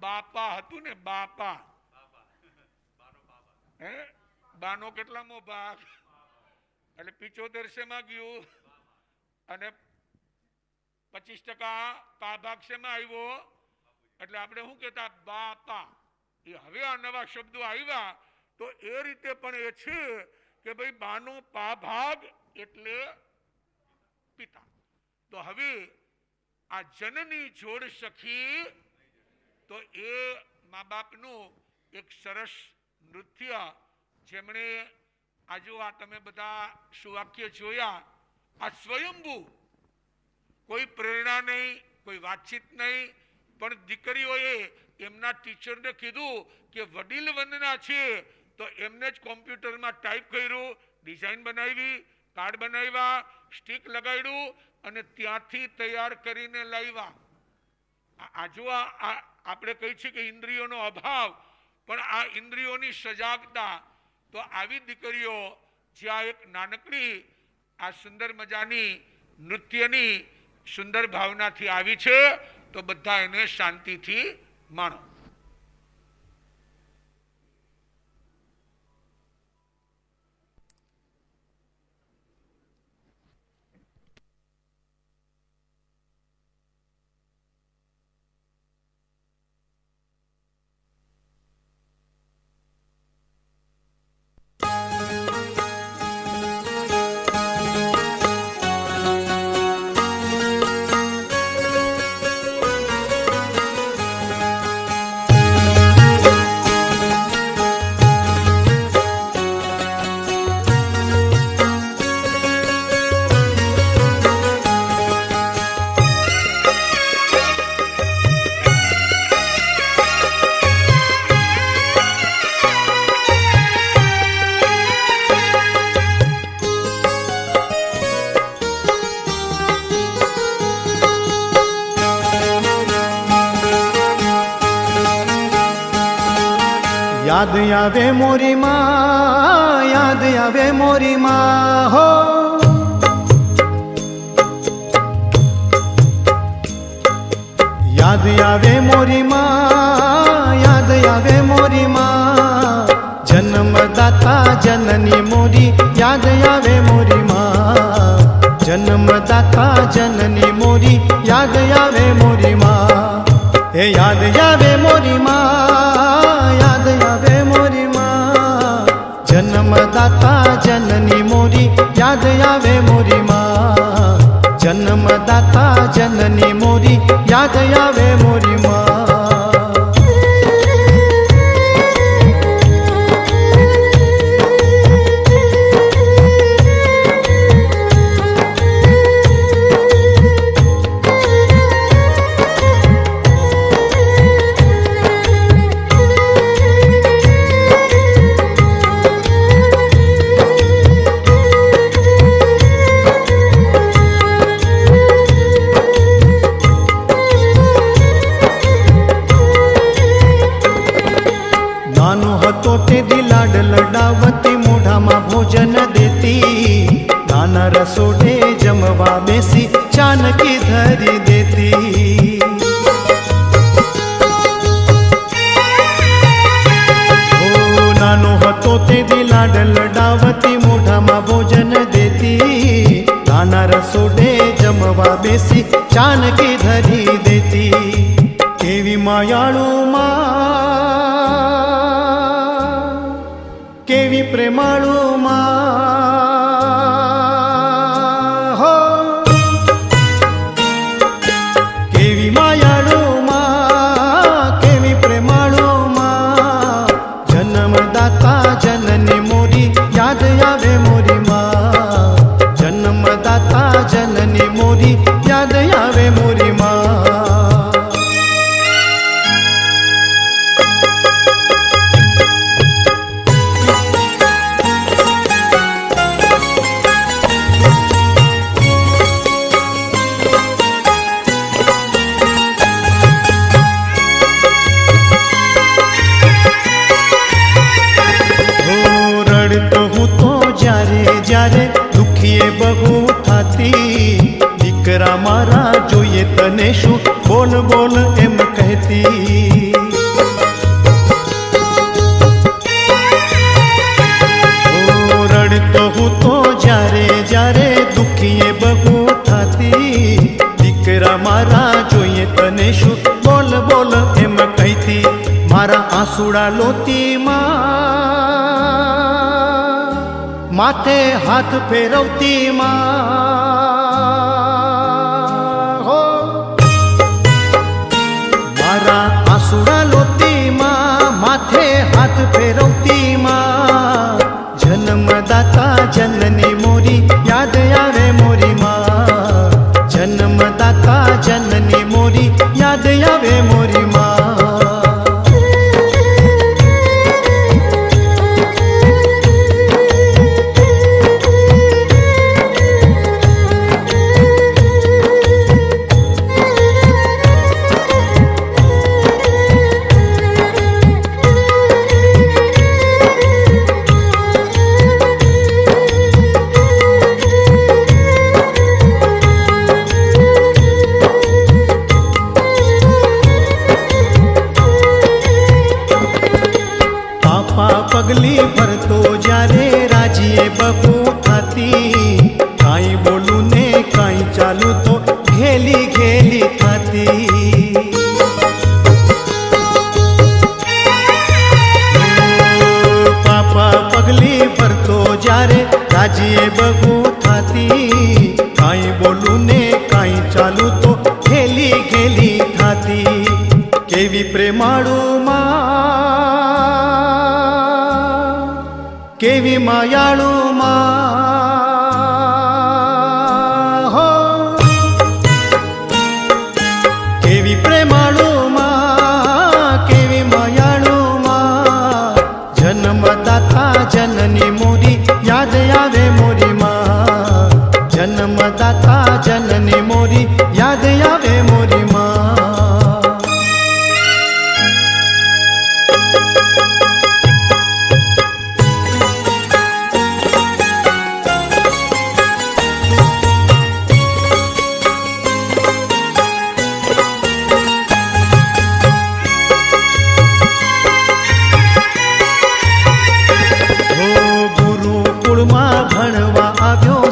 બાપા હતું ને બાપા હે બાનો કેટલામો ભાગ એટલે 75 શેમાં ગયું અને 25% પા ભાગ શેમાં આવ્યો એટલે આપણે શું કહેતા બાપા એ હવે આ નવા શબ્દો આવ્યા તો એ રીતે પણ એ છે કે ભાઈ બાનો પા ભાગ એટલે પિતા તો હવે આ જનની જોડ સખી તો એ મા બાપનું એક સરસ નૃત્ય જેમણે આજુ આ તમે બધા સુવાક્ય જોયા આ સ્વયંભૂ કોઈ પ્રેરણા નહીં કોઈ વાતચીત નહીં પણ દીકરીઓએ એમના ટીચરને કીધું કે વડીલ વંદના છે તો એમને જ કોમ્પ્યુટરમાં ટાઈપ કર્યું ડિઝાઇન બનાવી કાર્ડ બનાવ્યા સ્ટીક લગાડ્યું અને ત્યાંથી તૈયાર કરીને લાવ્યા આજુ આપણે કહી છીએ કે ઇન્દ્રિયોનો અભાવ પણ આ ઇન્દ્રિયોની સજાગતા તો આવી દીકરીઓ જ્યાં એક નાનકડી આ સુંદર મજાની નૃત્યની સુંદર ભાવનાથી આવી છે તો બધા એને શાંતિથી માણો. याद आवे मोरी माँ, याद आवे मोरी माँ हो. याद आवे मोरी माँ, याद आवे मोरी माँ. जन्मदाता जननी मोरी याद आवे मोरी माँ. जन्मदाता जननी मोरी याद आवे मोरी माँ. हे याद आवे मोरी माँ, याद आवे मोरी माँ. जन्मदाता जननी मोरी याद आवे मोरी माँ. जन्मदाता जननी मोरी याद आवे मोरी माँ. लाड लडावती मोढामा भोजन देती. नाना रसोडे जमवा बेसी चानकी धरी देती. ओ नानो हतो ते दी लाड लडावती मोढामा भोजन देती. नाना रसोडे जमवा बेसी चानकी धरी देती. केवी मायाळू मा, केवी प्रेमाळू माँ हो. केवी मायाळू माँ, केवी प्रेमाळू माँ. जन्मदाता जननी मोरी याद आवे मोरी माँ. जन्मदाता जननी मोरी याद आवे मोरी माँ. જ્યારે દુખીએ બહુ થાતી. દીકરા મારા જોઈએ તને શું બોલ બોલ એમ કહેતી. દેશું બોલ બોલ એમ કહીતી મારા આંસુડા લોતીમાં માથે હાથ ફેરવતી માં હો મારા આંસુડા લોતીમાં માથે હાથ ફેરવતી માં જન્મદાતા જનની મોરી યાદ આવે મોરી માં જન્મદાતા જનની મોરી યાદ આવે મોરી માં પગલી ભરતો જ્યારે રાજીએ બહુ થતી કાંઈ બોલું ને કાંઈ ચાલુ તો ઘેલી ઘેલી થતી પાપા પગલી ભરતો જ્યારે રાજીએ બહુ થતી કાંઈ બોલું ને કાંઈ ચાલુ તો ઘેલી ઘેલી થતી કેવી પ્રેમાળું કેવી માયાળું માં હો કેવી પ્રેમાળું માં કેવી માયાળું માં જન્મદાતા જનની મોરી યાદ આવે મોરી માં જન્મદાતા જનની મોરી યાદ આવે મોરી માં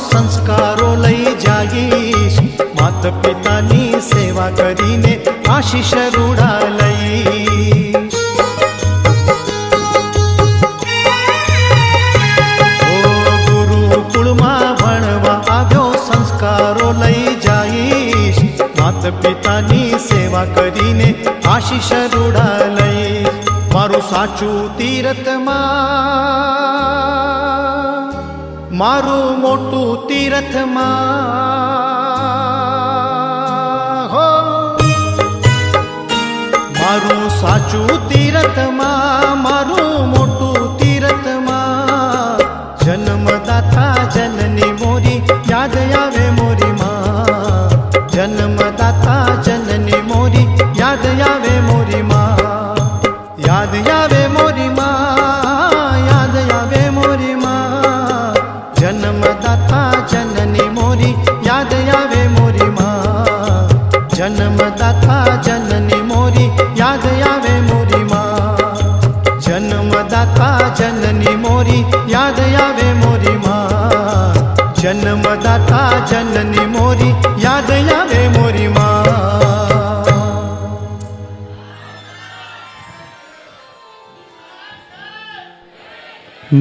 સંસ્કારો લઈ જાઈશ માત પિતાની સેવા કરીને આશીષ રૂડા લઈશ ગુરુકુળમાં ભણવા આવ્યો સંસ્કારો લઈ જાઈશ માત પિતાની સેવા કરીને આશીષ રૂડા લઈશ મારું સાચું તીરથમાં મારું મોટું તીરથમાં હો મારું સાચું તીરથમાં મારું મોટું તીરથમાં જન્મદાતા જનની મોરી યાદ આવે મોરી માં જન્મદાતા જનની મોરી યાદ આવે મોરી માં યાદ આવે મોરી માં યાદ આવે મોરી માં જન્મદાતા જનની મોરી યાદ આવે મોરી માં જન્મદાતા જનની મોરી યાદ આવે મોરી માં જન્મદાતા જનની મોરી યાદ આવે મોરી માં જન્મદાતા જનની મોરી યાદ આવે મોરી માં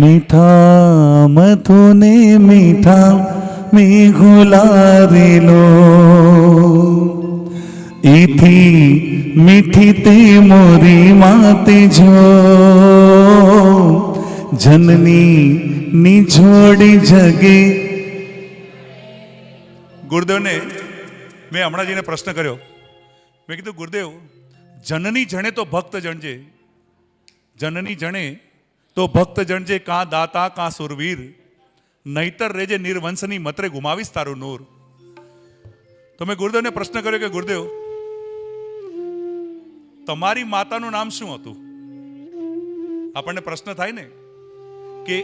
मीठा मधुने मीठा में घुलारेलो इथी मीठी ते मोरी माते जो जननी निछोड़ी जगे। गुरुदेव ने मैं हमणा जी ने प्रश्न कर्यो मैं कीधुं गुरुदेव जननी जणे तो भक्त जणजे जननी जणे तो भक्त जणजे का दाता का सुरवीर नहीतर रेजे निर्वंशनी मतरे गुमावीस तारू नूर। तो मैं गुरुदेव ने प्रश्न कर्यो कि गुरुदेव तमारी मातानुं नाम शुं हतुं? आपणे प्रश्न थाय ने कि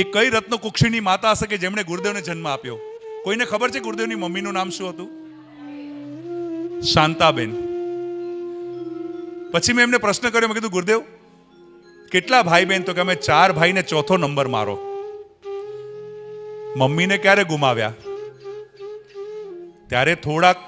ए कई रत्न कुक्षीनी माता हशे कि जेमणे गुरुदेवने जन्म आप्यो? कोईने खबर छे गुरुदेवनी मम्मीनुं नाम शुं हतुं? शांताबेन। पछी मैं एमने प्रश्न कर्यो मैं कीधुं गुरुदेव કેટલા ભાઈ બહેન? તો કે અમે 4 ભાઈ ને ચોથો નંબર મારો। મમ્મીને ક્યારે ગુમાવ્યા? ત્યારે થોડાક